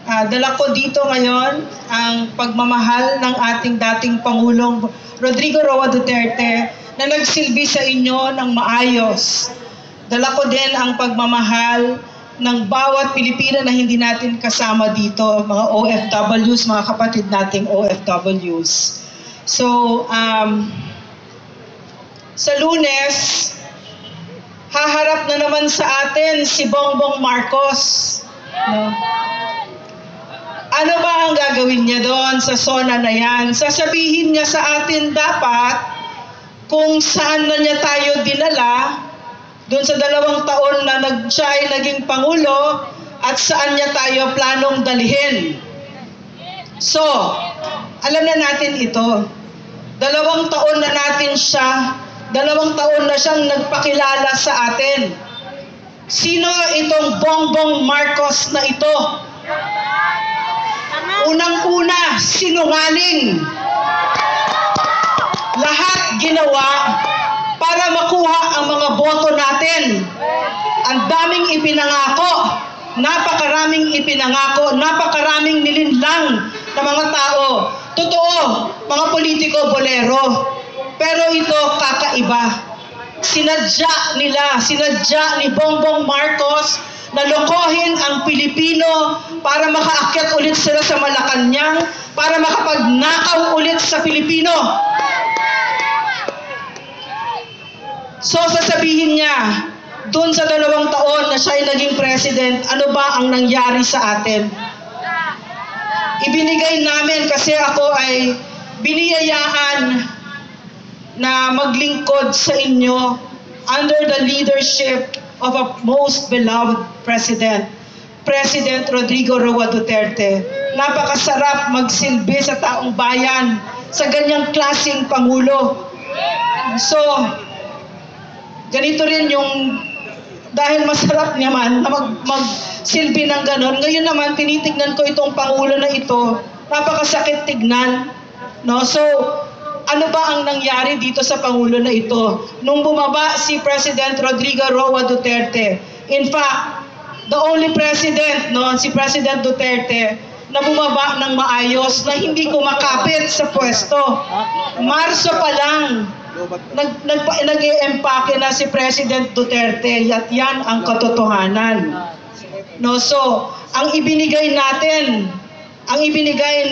Dala ko dito ngayon ang pagmamahal ng ating dating Pangulong Rodrigo Roa Duterte na nagsilbi sa inyo ng maayos. Dala ko din ang pagmamahal ng bawat Pilipino na hindi natin kasama dito, mga OFWs, mga kapatid nating OFWs. So, sa Lunes, haharap na naman sa atin si Bongbong Marcos. No? Ano ba ang gagawin niya doon sa zona na yan? Sasabihin niya sa atin dapat kung saan na niya tayo dinala doon sa 2 taon na siya ay naging Pangulo at saan niya tayo planong dalhin. So, alam na natin ito. 2 taon na natin siya, 2 taon na siyang nagpakilala sa atin. Sino itong Bongbong Marcos na ito? Unang-una, sinungaling. Lahat ginawa para makuha ang mga boto natin. Ang daming ipinangako, napakaraming ipinangako, napakaraming nilinlang na mga tao. Totoo, mga politiko bolero. Pero ito kakaiba. Sinadya ni Bongbong Marcos na lokohin ang Pilipino para makaakyat ulit sila sa Malacanang, para makapagnakaw ulit sa Pilipino. So sasabihin niya, doon sa 2 taon na siya ay naging president, ano ba ang nangyari sa atin? Ibinigay namin kasi ako ay biniyayaan na maglingkod sa inyo under the leadership of a most beloved President, President Rodrigo Roa Duterte. Napakasarap magsilbi sa taong bayan sa ganyang klaseng Pangulo. So, ganito rin yung, dahil masarap naman na magsilbi ng ganon, ngayon naman tinitignan ko itong Pangulo na ito, napakasakit tignan. No? So, ano ba ang nangyari dito sa Pangulo na ito? Nung bumaba si President Rodrigo Roa Duterte, in fact, the only president, no, si President Duterte, na bumaba ng maayos, na hindi kumakapit sa pwesto. Marso pa lang, nag-e-empake na si President Duterte, at yan ang katotohanan. No, so, ang ibinigay natin, ang ibinigay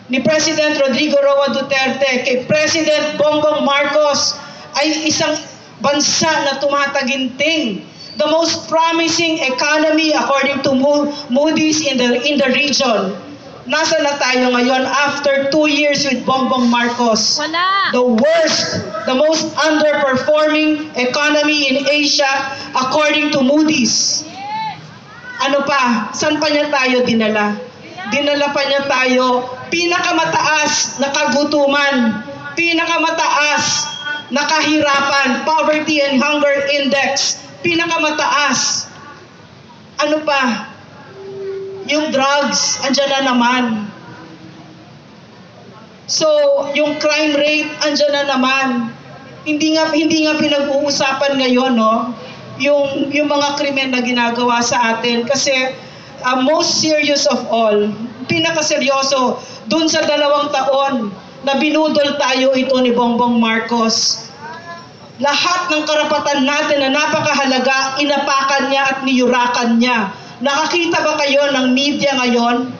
ni President Rodrigo Roa Duterte kay President Bongbong Marcos ay isang bansa na tumataginting. The most promising economy according to Moody's in the region. Nasa na tayo ngayon after 2 years with Bongbong Marcos? Wala. The worst, the most underperforming economy in Asia according to Moody's. Ano pa? Saan pa niya tayo dinala? Dinala pa niya tayo pinakamataas na kagutuman, pinakamataas na kahirapan, poverty and hunger index, pinakamataas. Ano pa? Yung drugs, andyan na naman. So, yung crime rate, andyan na naman. Hindi nga pinag-uusapan ngayon, no? Yung mga krimen na ginagawa sa atin. Kasi, most serious of all, pinakaseryoso, dun sa 2 taon na binudol tayo ito ni Bongbong Marcos. Lahat ng karapatan natin na napakahalaga, inapakan niya at niyurakan niya. Nakakita ba kayo ng media ngayon?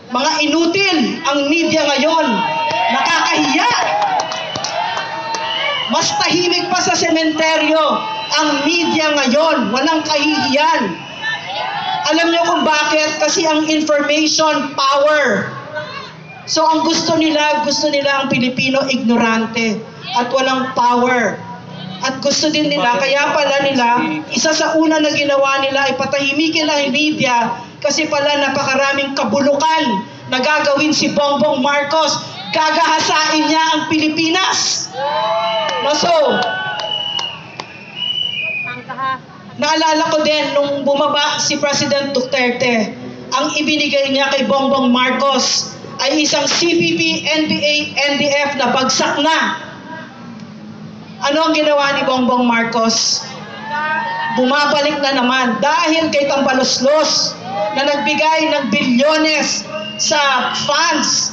Mga inutil ang media ngayon. Nakakahiya. Mas tahimik pa sa sementeryo ang media ngayon. Walang kahihiyan. Alam niyo kung bakit? Kasi ang information power. So ang gusto nila ang Pilipino ignorante at walang power. At gusto din nila, kaya pala nila, isa sa una na ginawa nila ay patahimikin ang media kasi pala napakaraming kabulukan na gagawin si Bongbong Marcos. Gagahasain niya ang Pilipinas. No, so, naalala ko din nung bumaba si President Duterte, ang ibinigay niya kay Bongbong Marcos ay isang CPP, NPA, NDF na bagsak na. Ano ang ginawa ni Bongbong Marcos? Bumabalik na naman dahil kay Tambaloslos. na nagbigay ng bilyones sa funds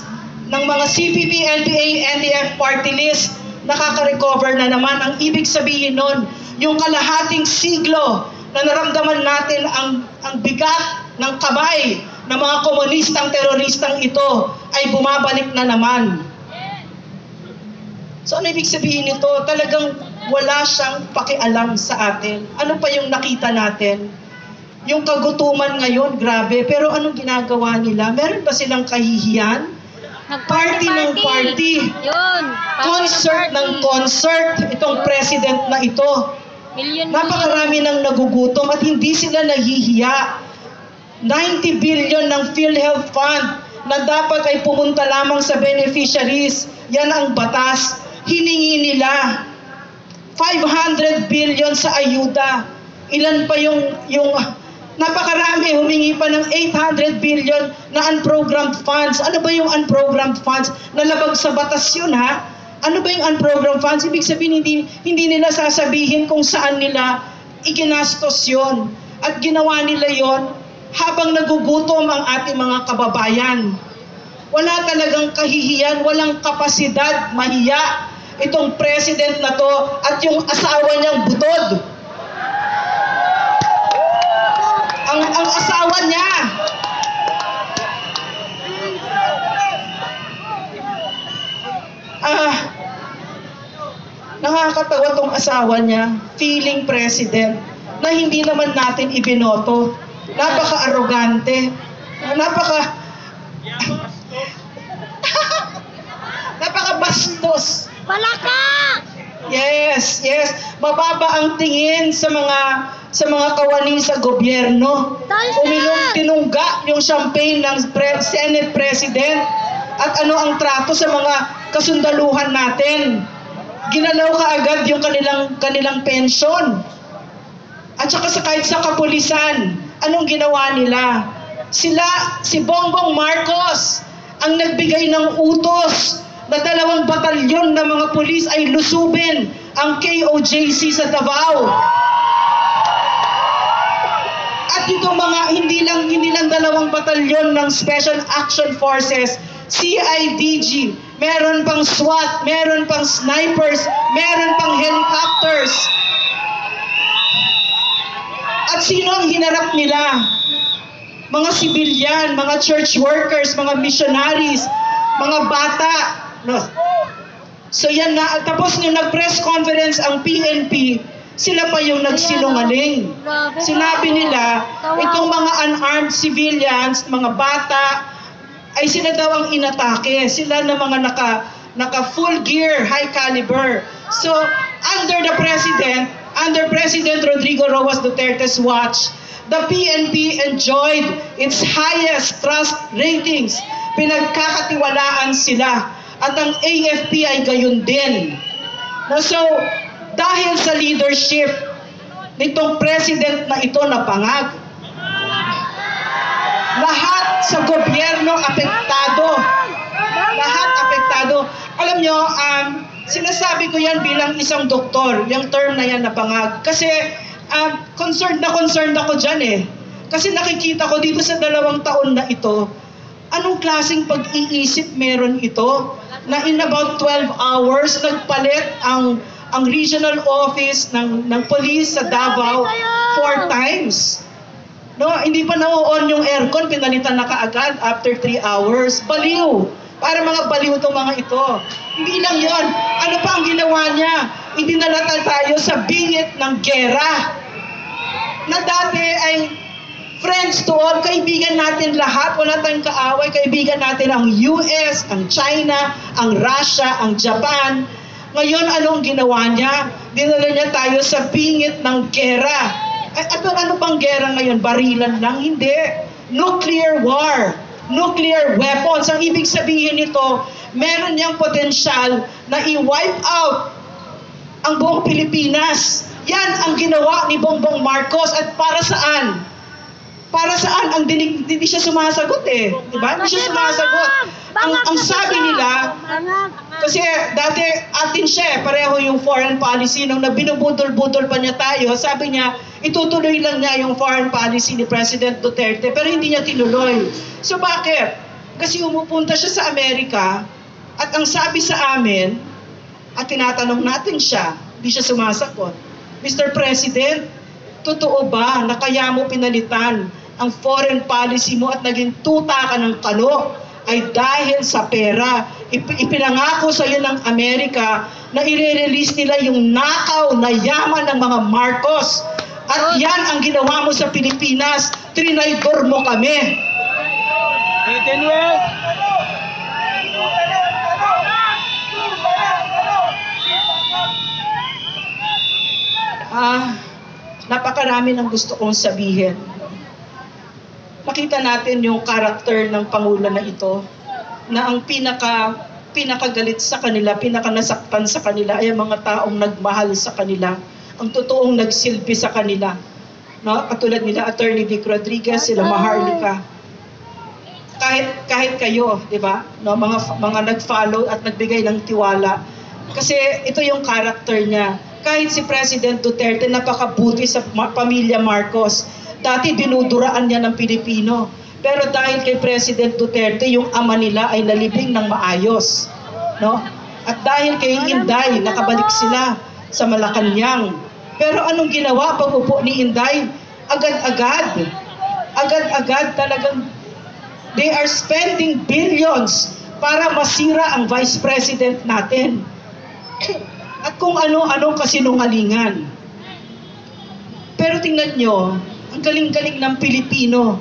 ng mga CPP, NPA, NDF party list, nakaka-recover na naman. Ang ibig sabihin nun, yung kalahating siglo na naramdaman natin ang bigat ng kamay ng mga komunistang teroristang ito ay bumabalik na naman. So ano ibig sabihin nito? Talagang wala siyang pakialam sa atin. Ano pa yung nakita natin? Yung kagutuman ngayon, grabe. Pero anong ginagawa nila? Meron ba silang kahihiyan? Party ng party. Yun. Concert ng concert. Itong president na ito. Napakarami ng nagugutom at hindi sila nahihiya. 90 billion ng PhilHealth Fund na dapat ay pumunta lamang sa beneficiaries. Yan ang batas. Hiningi nila 500 billion sa ayuda. Ilan pa yung napakarami, humingi pa ng 800 billion na unprogrammed funds. Ano ba yung unprogrammed funds? Nalabag sa batas yun, ha? Ano ba yung unprogrammed funds? Ibig sabihin, hindi nila sasabihin kung saan nila iginastos yun. At ginawa nila yon habang nagugutom ang ating mga kababayan. Wala talagang kahihiyan, walang kapasidad, mahiya itong president na to at yung asawa niyang butod. Ang asawa niya. Nakakatawa tong asawa niya, feeling president, na hindi naman natin ibinoto. Napaka-arrogante. Napaka-bastos. Palaka! Yes. Mababa ang tingin sa mga kawani sa gobyerno. Tinungga yung champagne ng Senate President. At ano ang trato sa mga kasundaluhan natin? Ginalaw kaagad yung kanilang pensyon. At saka kahit sa kapulisan, anong ginawa nila? Si Bongbong Marcos ang nagbigay ng utos na 2 batalyon ng mga pulis ay lusubin ang KOJC sa Davao. At itong mga hindi lang 2 batalyon ng Special Action Forces, CIDG, meron pang SWAT, meron pang snipers, meron pang helicopters. At sino ang hinarap nila? Mga sibilyan, mga church workers, mga missionaries, mga bata. No. So yan na, tapos nung nag-press conference ang PNP, sila pa yung nagsinungaling. Sinabi nila, itong mga unarmed civilians, mga bata, ay sila daw ang inatake. Sila na mga naka full gear, high caliber. So, under President Rodrigo Roas Duterte's watch, the PNP enjoyed its highest trust ratings. Pinagkakatiwalaan sila. At ang AFP ay gayon din. So, dahil sa leadership nitong president na ito na pangag, lahat sa gobyerno apektado. Lahat apektado. Alam nyo, sinasabi ko yan bilang isang doktor, yung term na yan na pangag. Kasi concerned ako dyan eh. Kasi nakikita ko dito sa 2 taon na ito, anong klaseng pag-iisip meron ito? Na in about 12 hours, nagpalit ang regional office ng police sa Davao 4 times. No, hindi pa na-on yung aircon, pinalitan na kaagad after 3 hours. Baliw. Para mga baliw itong mga ito. Hindi lang yon. Ano pa ang ginawa niya? Idinala tayo sa bingit ng gera. Na dati ay friends to all, kaibigan natin lahat, wala tayong kaaway, kaibigan natin ang US, ang China, ang Russia, ang Japan. Ngayon, anong ginawa niya? Dinala niya tayo sa bingit ng gera. At ano bang gera ngayon? Barilan lang? Hindi. Nuclear war. Nuclear weapons. Ang ibig sabihin nito, meron niyang potensyal na i-wipe out ang buong Pilipinas. Yan ang ginawa ni Bongbong Marcos. At para saan? Para saan? Hindi siya sumasagot eh. Diba? Hindi siya sumasagot. Ang sabi nila, kasi dati atin siya eh, pareho yung foreign policy, nung binubudol-budol pa niya tayo, sabi niya, itutuloy lang niya yung foreign policy ni President Duterte, pero hindi niya tinuloy. So bakit? Kasi umupunta siya sa Amerika, at ang sabi sa amin, at tinatanong natin siya, hindi siya sumasagot, Mr. President, totoo ba na kaya mo pinalitan ang foreign policy mo at naging tuta ka ng kalo ay dahil sa pera? Ipinangako sa iyo ng Amerika na i-release nila yung nakaw na yaman ng mga Marcos. At yan ang ginawa mo sa Pilipinas. Trinaydor mo kami. Napakarami ng gusto kong sabihin. Makita natin yung karakter ng Pangulo na ito, na ang pinakagalit sa kanila, pinakanasaktan sa kanila ay ang mga taong nagmahal sa kanila, ang totoong nagsilbi sa kanila. No? Katulad nila Attorney Vic Rodriguez, sila Maharlika. Kahit kayo, di ba? No? Mga nag-follow at nagbigay ng tiwala. Kasi ito yung karakter niya. Kahit si President Duterte, napakabuti sa pamilya Marcos. Dati dinuduraan niya ng Pilipino. Pero dahil kay President Duterte, yung ama nila ay nalibing ng maayos. No? At dahil kay Inday, nakabalik sila sa Malacanang. Pero anong ginawa pag upo ni Inday? Agad-agad talagang they are spending billions para masira ang Vice President natin. At kung ano-anong kasinungalingan. Pero tingnan nyo, ang galing-galing ng Pilipino.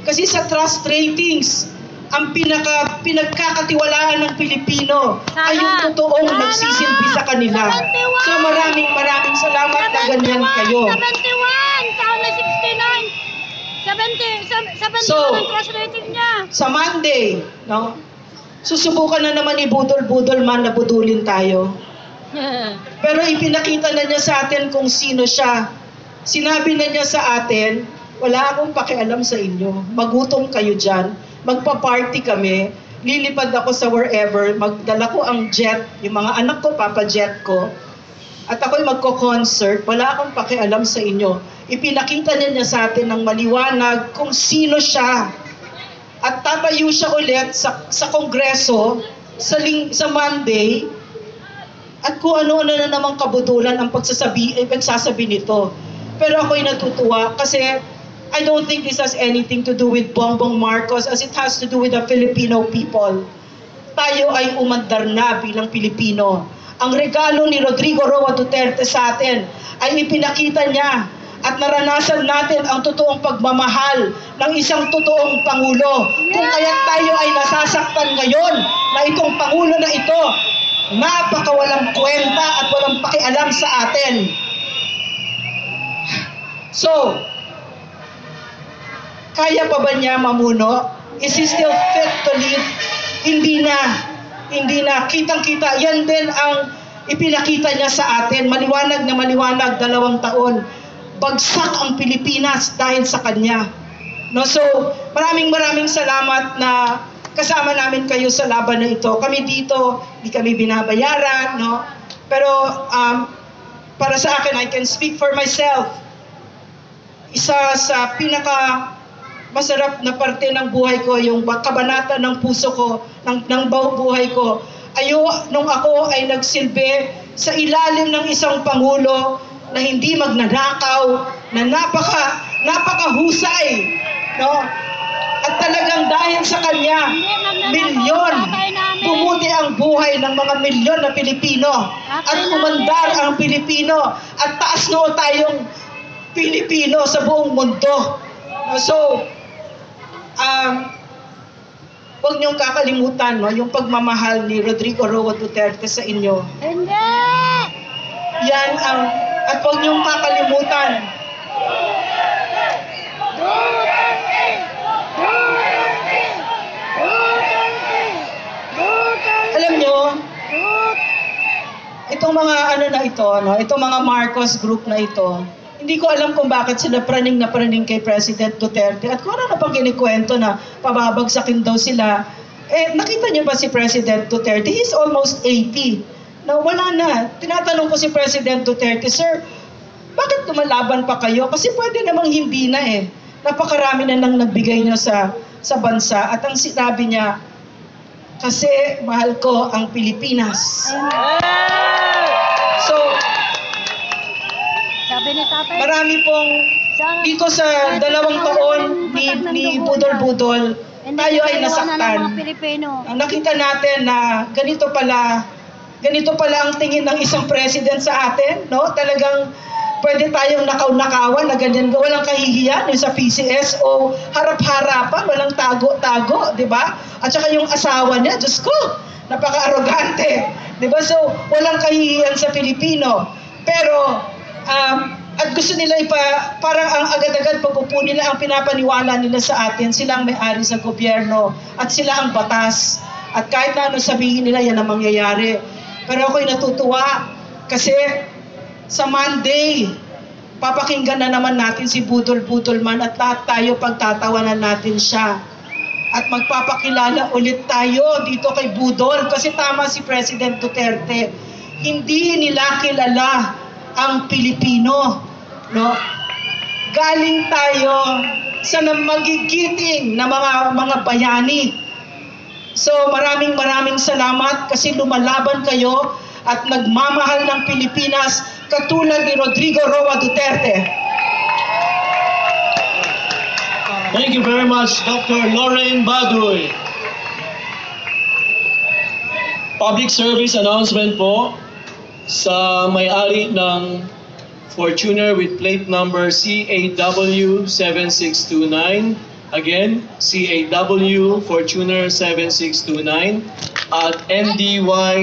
Kasi sa trust ratings, ang pinagkakatiwalaan ng Pilipino ay yung totoong nagsisilbi sa kanila. So maraming salamat na ganyan kayo. 71! Taon na 69! 71 ang trust rating niya. Sa Monday, no? Susubukan na naman ibudol-budol man na budulin tayo. Pero ipinakita na niya sa atin kung sino siya. Sinabi na niya sa atin, wala akong pakialam sa inyo. Magutom kayo dyan. Magpa-party kami. Lilipad ako sa wherever. Magdala ko ang jet. Yung mga anak ko, papajet ko. At ako'y magko-concert. Wala akong pakialam sa inyo. Ipinakita niya sa atin ng maliwanag kung sino siya. At tatayo siya ulit sa Kongreso sa Monday. At kung ano-ano na namang kabutulan ang pagsasabi nito. Pero ako'y natutuwa kasi I don't think this has anything to do with Bongbong Marcos as it has to do with the Filipino people. Tayo ay umandar na bilang Pilipino. Ang regalo ni Rodrigo Roa Duterte sa atin ay ipinakita niya at naranasan natin ang totoong pagmamahal ng isang totoong Pangulo. Kung kaya't tayo ay nasasaktan ngayon na itong Pangulo na ito napakawalang kwenta at walang pakialam sa atin. So, kaya pa ba niya mamuno? Is he still fit to lead? Hindi na. Kitang-kita. Yan din ang ipinakita niya sa atin. Maliwanag na maliwanag, 2 taon. Bagsak ang Pilipinas dahil sa kanya. No? So, maraming salamat na kasama namin kayo sa laban na ito. Kami dito, di kami binabayaran, no? Pero para sa akin, I can speak for myself. Isa sa masarap na parte ng buhay ko, yung kabanata ng puso ko, ng buhay ko. Nung ako ay nagsilbi sa ilalim ng isang Pangulo na hindi magnanakaw, na napakahusay, no? At talagang dahil sa kanya, bumuti ang buhay ng mga milyon na Pilipino. At umandar ang Pilipino. At taas noo tayong Pilipino sa buong mundo. So, huwag niyong kakalimutan, no, yung pagmamahal ni Rodrigo Roa Duterte sa inyo. Hindi! Yan ang, at huwag niyong kakalimutan. Alam nyo, itong mga itong mga Marcos group na ito, hindi ko alam kung bakit sila praning kay President Duterte at kung ano na pang kinikwento na pababagsakin daw sila. Nakita niyo ba si President Duterte? He's almost 80. Wala na. Tinatanong ko si President Duterte, Sir, bakit lumalaban pa kayo? Kasi pwede namang hindi na eh. Napakarami na nang nagbigay nyo sa bansa. At ang sinabi niya, kasi mahal ko ang Pilipinas. So, Sabi ni tatay. marami pong dito sa 2 taon ni Budol-Budol, tayo ay nasaktan. Nakita natin na ganito pala ang tingin ng isang president sa atin, no? Talagang pwede tayong nakaw-nakawan na ganyan, walang kahihiyan yung sa PCS o harap-harapan, walang tago-tago, di ba? At saka yung asawa niya, Diyos ko, napaka-arrogante, di ba? So, walang kahihiyan sa Pilipino. Pero, at gusto nila parang ang agad-agad pag-upo nila, ang pinapaniwala nila sa atin, sila ang may-ari sa gobyerno at sila ang batas. At kahit na ano sabihin nila, yan ang mangyayari. Pero ako'y natutuwa kasi sa Monday, papakinggan na naman natin si Budol-Budol man at lahat tayo pagtatawanan natin siya. At magpapakilala ulit tayo dito kay Budol kasi tama si President Duterte. Hindi nila kilala ang Pilipino, no? Galing tayo sa magigiting na mga bayani. So maraming salamat kasi lumalaban kayo at nagmamahal ng Pilipinas katulad ni Rodrigo Roa Duterte. Thank you very much, Dr. Lorraine Baduy. Public service announcement po sa may-ari ng Fortuner with plate number CAW 7629. Again, CAW Fortuner 7629 at MDY